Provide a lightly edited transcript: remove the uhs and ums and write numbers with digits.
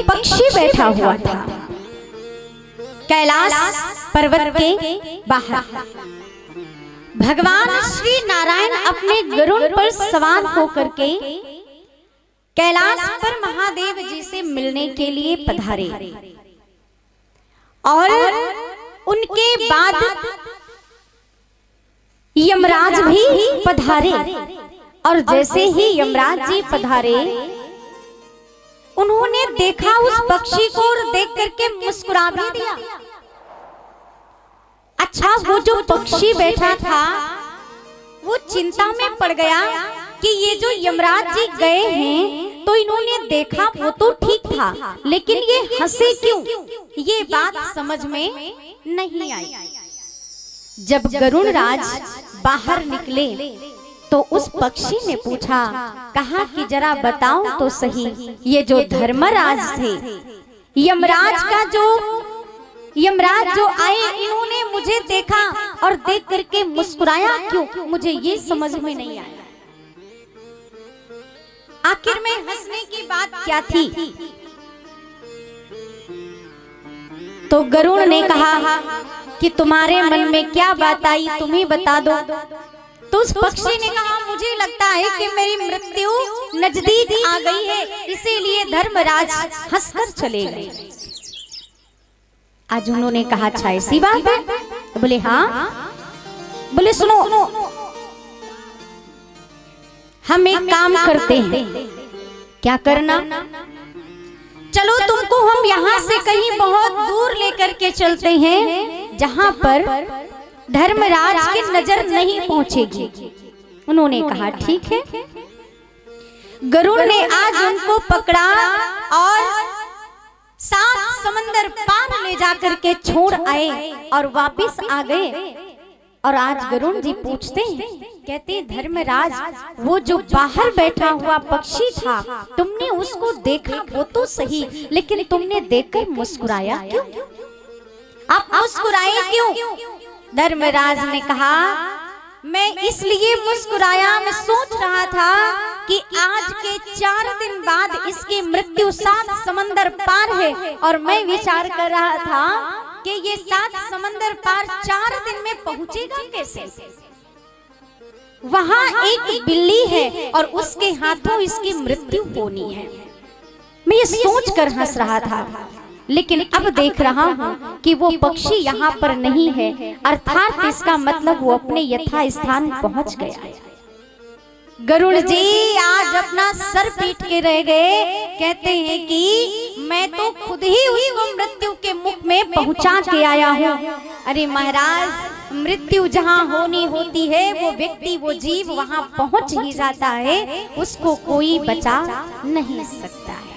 पक्षी बैठा हुआ था कैलाश पर्वत के बाहर। भगवान श्री नारायण अपने गरुड़ पर सवार होकर के कैलाश पर महादेव जी से मिलने के लिए पधारे और उनके बाद यमराज भी पधारे। और जैसे ही यमराज जी पधारे उन्होंने देखा उस पक्षी को और देख करके मुस्कुरा भी दिया। अच्छा, वो जो पक्षी बैठा था वो चिंता में पड़ गया कि ये जो यमराज जी गए हैं तो इन्होंने देखा वो तो ठीक था, लेकिन ये हंसे क्यों, ये बात समझ में नहीं आई। जब गरुड़ राज बाहर निकले तो उस पक्षी ने पूछा, कहा कि जरा बताओ तो सही, ये जो धर्मराज थे, यमराज जो आए, इन्होंने मुझे देखा और देख करके मुस्कुराया क्यों, मुझे ये समझ में नहीं आया। आखिर में हंसने की बात क्या थी? तो गरुड़ ने कहा कि तुम्हारे मन में क्या बात आई, तुम ही बता दो। तो उस पक्षी ने कहा, मुझे लगता है कि मेरी मृत्यु नजदीक आ गई है, इसीलिए धर्मराज हंसकर चले गए। आज उन्होंने कहा, अच्छा ऐसी बात है? तो बोले हाँ। बोले सुनो, हम एक काम करते हैं। क्या करना? चलो तुमको हम यहाँ से कहीं बहुत दूर लेकर के चलते हैं जहाँ पर धर्मराज की नजर नहीं पहुंचेगी। उन्होंने कहा ठीक है। गरुड़ ने आज उनको पकड़ा और 7 समंदर पार ले जाकर के छोड़ आए और वापस आ गए। और आज गरुड़ जी पूछते हैं, कहते धर्मराज, वो जो बाहर बैठा हुआ पक्षी था, तुमने उसको देखा वो तो सही, लेकिन तुमने देखकर मुस्कुराया क्यों? आप मुस्कुराए क्यों? धर्मराज ने कहा, मैं इसलिए मुस्कुराया, मैं सोच रहा था कि आज के 4 दिन बाद इसकी मृत्यु 7 समंदर पार है, और मैं विचार कर रहा था कि ये 7 समंदर पार 4 दिन में पहुंचेगा कैसे। वहां एक बिल्ली है और उसके हाथों इसकी मृत्यु होनी है। मैं ये सोच कर हंस रहा था, लेकिन अब देख रहा हूँ कि वो पक्षी यहाँ पर नहीं है, अर्थात इसका मतलब वो अपने यथा स्थान पहुँच गया है। गरुड़ जी आज अपना सर पीट के रह गए, कहते हैं कि मैं तो खुद ही उसको मृत्यु के मुख में पहुँचा के आया हूँ। अरे महाराज, मृत्यु जहाँ होनी होती है वो व्यक्ति, वो जीव वहाँ पहुँच ही जाता है, उसको कोई बचा नहीं सकता है।